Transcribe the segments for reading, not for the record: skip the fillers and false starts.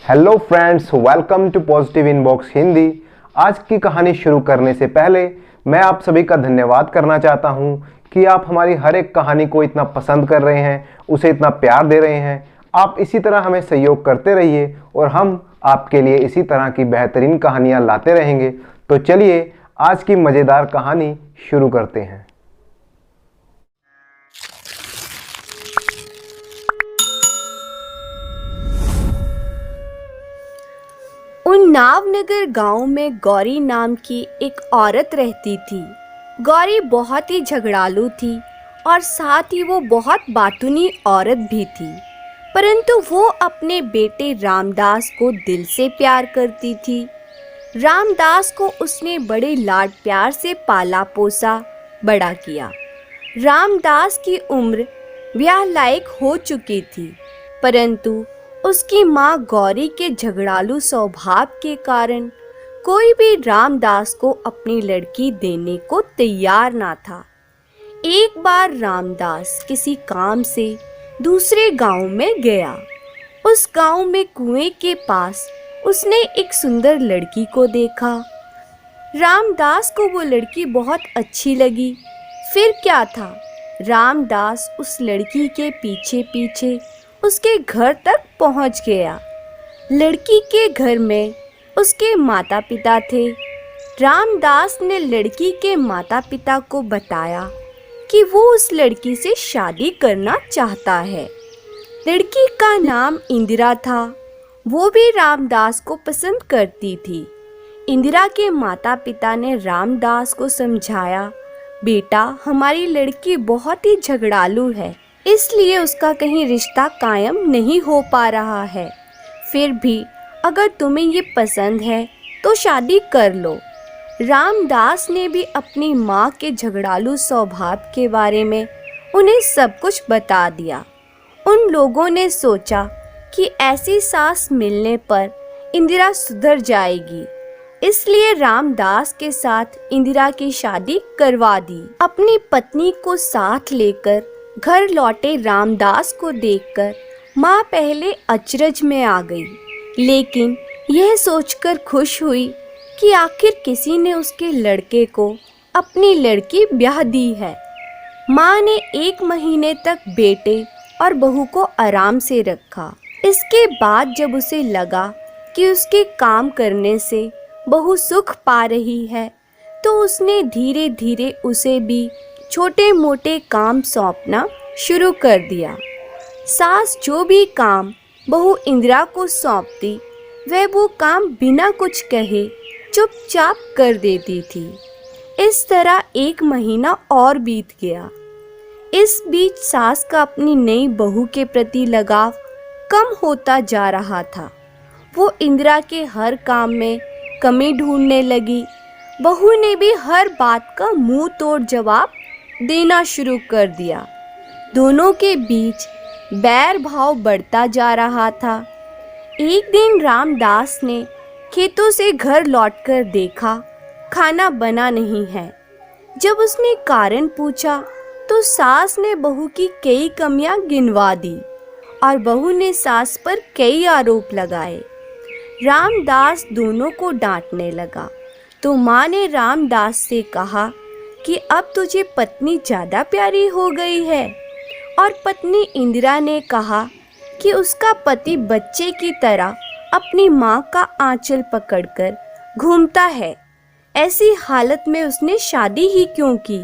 Hello friends, welcome to Positive Inbox Hindi. आज की कहानी शुरू करने से पहले मैं आप सभी का धन्यवाद करना चाहता हूं कि आप हमारी हर एक कहानी को इतना पसंद कर रहे हैं, उसे इतना प्यार दे रहे हैं। आप इसी तरह हमें सहयोग करते रहिए और हम आपके लिए इसी तरह की बेहतरीन कहानियां लाते रहेंगे। तो चलिए आज की मज़ेदार कहानी शुरू करते हैं। उन्नावनगर गांव में गौरी नाम की एक औरत रहती थी। गौरी बहुत ही झगड़ालू थी और साथ ही वो बहुत बातूनी औरत भी थी, परंतु वो अपने बेटे रामदास को दिल से प्यार करती थी। रामदास को उसने बड़े लाड प्यार से पाला पोसा बड़ा किया। रामदास की उम्र ब्याह लायक हो चुकी थी, परंतु उसकी माँ गौरी के झगड़ालू स्वभाव के कारण कोई भी रामदास को अपनी लड़की देने को तैयार ना था। एक बार रामदास किसी काम से दूसरे गांव में गया। उस गांव में कुएं के पास उसने एक सुंदर लड़की को देखा। रामदास को वो लड़की बहुत अच्छी लगी। फिर क्या था, रामदास उस लड़की के पीछे पीछे उसके घर तक पहुंच गया। लड़की के घर में उसके माता पिता थे। रामदास ने लड़की के माता पिता को बताया कि वो उस लड़की से शादी करना चाहता है। लड़की का नाम इंदिरा था। वो भी रामदास को पसंद करती थी। इंदिरा के माता पिता ने रामदास को समझाया, बेटा हमारी लड़की बहुत ही झगड़ालू है, इसलिए उसका कहीं रिश्ता कायम नहीं हो पा रहा है। फिर भी अगर तुम्हें ये पसंद है तो शादी कर लो। रामदास ने भी अपनी माँ के झगड़ालू स्वभाव के बारे में उन्हें सब कुछ बता दिया। उन लोगों ने सोचा कि ऐसी सास मिलने पर इंदिरा सुधर जाएगी, इसलिए रामदास के साथ इंदिरा की शादी करवा दी। अपनी पत्नी को साथ लेकर घर लौटे रामदास को देखकर माँ पहले अचरज में आ गई, लेकिन यह सोचकर खुश हुई कि आखिर किसी ने उसके लड़के को अपनी लड़की ब्याह दी है। माँ ने 1 महीने तक बेटे और बहू को आराम से रखा। इसके बाद जब उसे लगा कि उसके काम करने से बहू सुख पा रही है, तो उसने धीरे धीरे उसे भी छोटे मोटे काम सौंपना शुरू कर दिया। सास जो भी काम बहू इंदिरा को सौंपती, वह वो काम बिना कुछ कहे चुपचाप कर देती थी। इस तरह 1 महीना और बीत गया। इस बीच सास का अपनी नई बहू के प्रति लगाव कम होता जा रहा था। वो इंदिरा के हर काम में कमी ढूंढने लगी। बहू ने भी हर बात का मुंह तोड़ जवाब देना शुरू कर दिया। दोनों के बीच बैर भाव बढ़ता जा रहा था। एक दिन रामदास ने खेतों से घर लौटकर देखा, खाना बना नहीं है। जब उसने कारण पूछा तो सास ने बहू की कई कमियां गिनवा दी और बहू ने सास पर कई आरोप लगाए। रामदास दोनों को डांटने लगा तो माँ ने रामदास से कहा कि अब तुझे पत्नी ज़्यादा प्यारी हो गई है, और पत्नी इंदिरा ने कहा कि उसका पति बच्चे की तरह अपनी माँ का आंचल पकड़कर घूमता है। ऐसी हालत में उसने शादी ही क्यों की।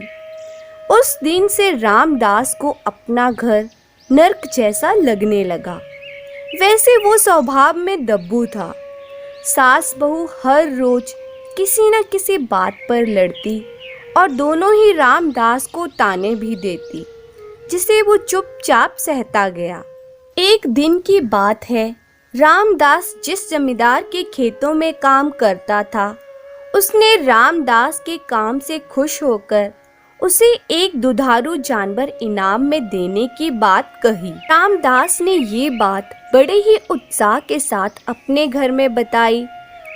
उस दिन से रामदास को अपना घर नर्क जैसा लगने लगा। वैसे वो स्वभाव में दब्बू था। सास बहू हर रोज किसी न किसी बात पर लड़ती और दोनों ही रामदास को ताने भी देती, जिसे वो चुपचाप सहता गया। एक दिन की बात है, रामदास जिस जमींदार के खेतों में काम करता था, उसने रामदास के काम से खुश होकर उसे एक दुधारू जानवर इनाम में देने की बात कही। रामदास ने ये बात बड़े ही उत्साह के साथ अपने घर में बताई।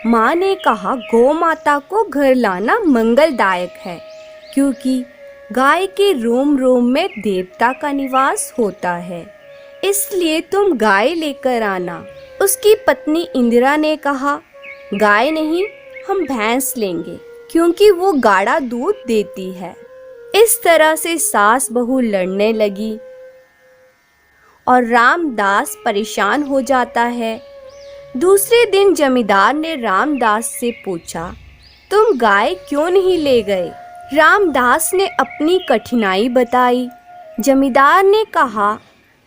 माँ ने कहा, गौ माता को घर लाना मंगलदायक है, क्योंकि गाय के रोम रोम में देवता का निवास होता है। इसलिए तुम गाय लेकर आना। उसकी पत्नी इंदिरा ने कहा, गाय नहीं, हम भैंस लेंगे, क्योंकि वो गाढ़ा दूध देती है। इस तरह से सास बहू लड़ने लगी और रामदास परेशान हो जाता है। दूसरे दिन जमींदार ने रामदास से पूछा, तुम गाय क्यों नहीं ले गए? रामदास ने अपनी कठिनाई बताई। जमींदार ने कहा,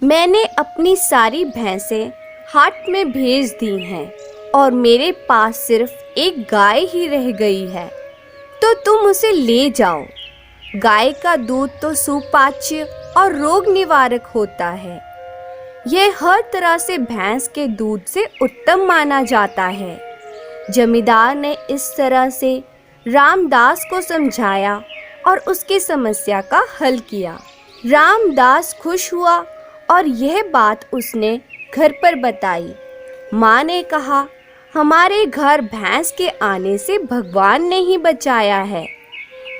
मैंने अपनी सारी भैंसें हाट में भेज दी हैं और मेरे पास सिर्फ एक गाय ही रह गई है, तो तुम उसे ले जाओ। गाय का दूध तो सुपाच्य और रोग निवारक होता है। यह हर तरह से भैंस के दूध से उत्तम माना जाता है। जमींदार ने इस तरह से रामदास को समझाया और उसकी समस्या का हल किया। रामदास खुश हुआ और यह बात उसने घर पर बताई। माँ ने कहा, हमारे घर भैंस के आने से भगवान ने ही बचाया है।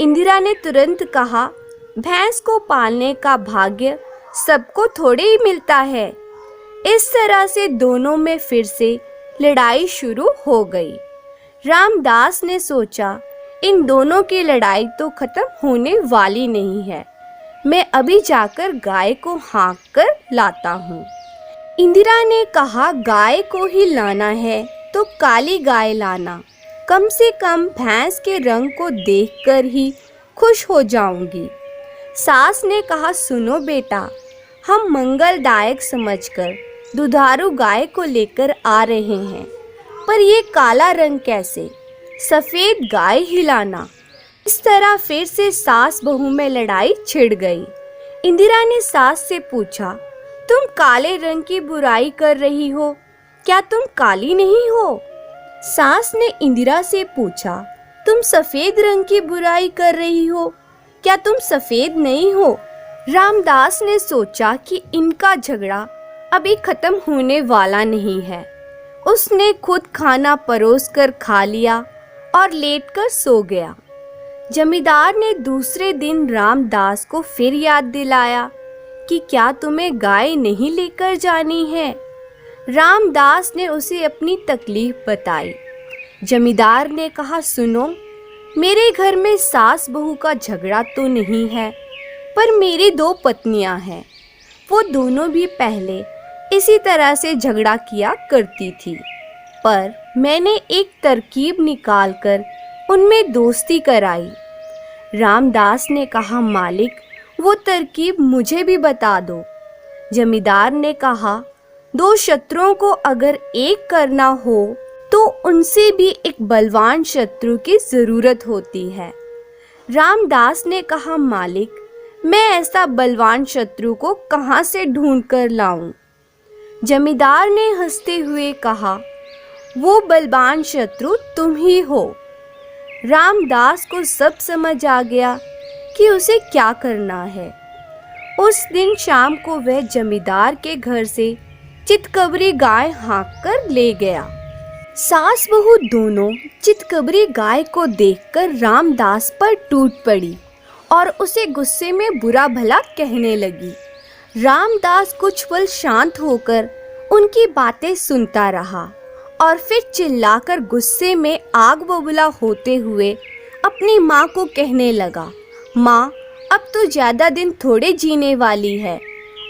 इंदिरा ने तुरंत कहा, भैंस को पालने का भाग्य सबको थोड़े ही मिलता है। इस तरह से दोनों में फिर से लड़ाई शुरू हो गई। रामदास ने सोचा, इन दोनों की लड़ाई तो खत्म होने वाली नहीं है, मैं अभी जाकर गाय को हाँक कर लाता हूँ। इंदिरा ने कहा, गाय को ही लाना है तो काली गाय लाना, कम से कम भैंस के रंग को देखकर ही खुश हो जाऊंगी। सास ने कहा, सुनो बेटा, हम मंगलदायक समझकर दुधारू गाय को लेकर आ रहे हैं, पर ये काला रंग कैसे? सफेद गाय ही लाना। इस तरह फिर से सास बहू में लड़ाई छिड़ गई। इंदिरा ने सास से पूछा, तुम काले रंग की बुराई कर रही हो, क्या तुम काली नहीं हो? सास ने इंदिरा से पूछा, तुम सफेद रंग की बुराई कर रही हो, क्या तुम सफेद नहीं हो? रामदास ने सोचा कि इनका झगड़ा अभी खत्म होने वाला नहीं है। उसने खुद खाना परोस कर खा लिया और लेटकर सो गया। जमींदार ने दूसरे दिन रामदास को फिर याद दिलाया कि क्या तुम्हें गाय नहीं लेकर जानी है? रामदास ने उसे अपनी तकलीफ बताई। जमींदार ने कहा, सुनो, मेरे घर में सास बहू का झगड़ा तो नहीं है, पर मेरी 2 पत्नियां हैं। वो दोनों भी पहले इसी तरह से झगड़ा किया करती थी, पर मैंने एक तरकीब निकालकर उनमें दोस्ती कराई। रामदास ने कहा, मालिक, वो तरकीब मुझे भी बता दो। जमींदार ने कहा, 2 शत्रुओं को अगर एक करना हो तो उनसे भी एक बलवान शत्रु की जरूरत होती है। रामदास ने कहा, मालिक, मैं ऐसा बलवान शत्रु को कहाँ से ढूंढ कर लाऊं? जमींदार ने हंसते हुए कहा, वो बलवान शत्रु तुम ही हो। रामदास को सब समझ आ गया कि उसे क्या करना है। उस दिन शाम को वह जमींदार के घर से चितकबरी गाय हाँक कर ले गया। सास बहू दोनों चितकबरी गाय को देखकर रामदास पर टूट पड़ी और उसे गुस्से में बुरा भला कहने लगी। रामदास कुछ पल शांत होकर उनकी बातें सुनता रहा और फिर चिल्लाकर गुस्से में आग बबूला होते हुए अपनी माँ को कहने लगा, माँ, अब तो ज़्यादा दिन थोड़े जीने वाली है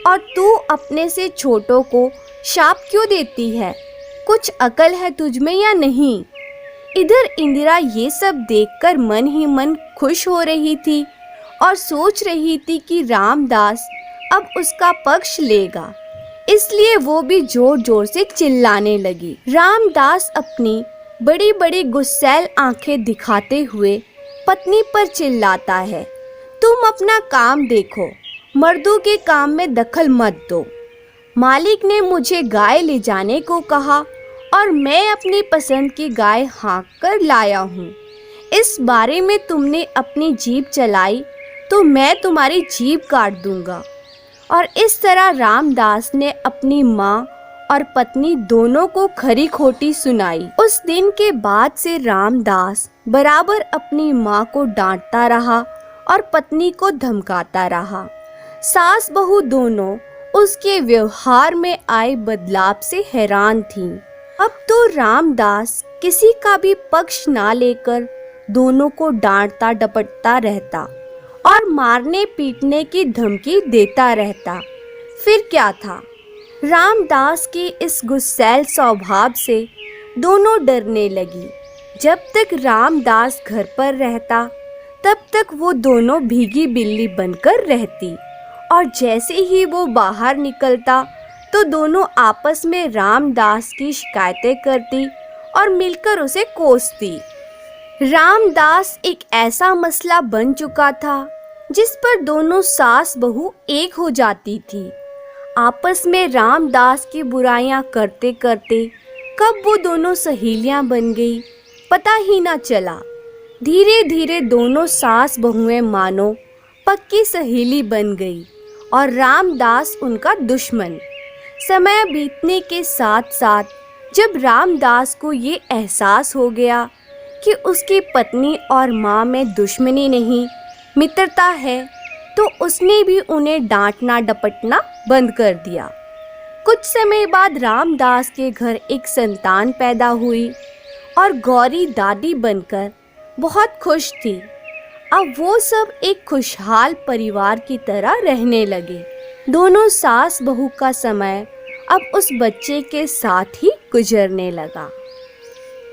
और तू अपने से छोटों को शाप क्यों देती है? कुछ अकल है तुझ में या नहीं? इधर इंदिरा ये सब देखकर मन ही मन खुश हो रही थी और सोच रही थी कि रामदास अब उसका पक्ष लेगा, इसलिए वो भी जोर जोर से चिल्लाने लगी। रामदास अपनी बड़ी बड़ी गुस्सैल आंखें दिखाते हुए पत्नी पर चिल्लाता है, तुम अपना काम देखो, मर्दों के काम में दखल मत दो। मालिक ने मुझे गाय ले जाने को कहा और मैं अपनी पसंद की गाय हाँक कर लाया हूँ। इस बारे में तुमने अपनी जीभ चलाई तो मैं तुम्हारी जीभ काट दूंगा। और इस तरह रामदास ने अपनी माँ और पत्नी दोनों को खरी खोटी सुनाई। उस दिन के बाद से रामदास बराबर अपनी माँ को डांटता रहा और पत्नी को धमकाता रहा। सास बहू दोनों उसके व्यवहार में आए बदलाव से हैरान थीं। अब तो रामदास किसी का भी पक्ष ना लेकर दोनों को डांटता डपटता रहता और मारने पीटने की धमकी देता रहता। फिर क्या था, रामदास के इस गुस्सैल स्वभाव से दोनों डरने लगी। जब तक रामदास घर पर रहता तब तक वो दोनों भीगी बिल्ली बनकर रहती, और जैसे ही वो बाहर निकलता तो दोनों आपस में रामदास की शिकायतें करती और मिलकर उसे कोसती। रामदास एक ऐसा मसला बन चुका था जिस पर दोनों सास बहू एक हो जाती थी। आपस में रामदास की बुराइयां करते करते कब वो दोनों सहेलियां बन गई पता ही ना चला। धीरे धीरे दोनों सास बहुएं मानो पक्की सहेली बन गई और रामदास उनका दुश्मन। समय बीतने के साथ साथ जब रामदास को ये एहसास हो गया कि उसकी पत्नी और माँ में दुश्मनी नहीं मित्रता है, तो उसने भी उन्हें डांटना डपटना बंद कर दिया। कुछ समय बाद रामदास के घर एक संतान पैदा हुई और गौरी दादी बनकर बहुत खुश थी। अब वो सब एक खुशहाल परिवार की तरह रहने लगे। दोनों सास बहू का समय अब उस बच्चे के साथ ही गुजरने लगा।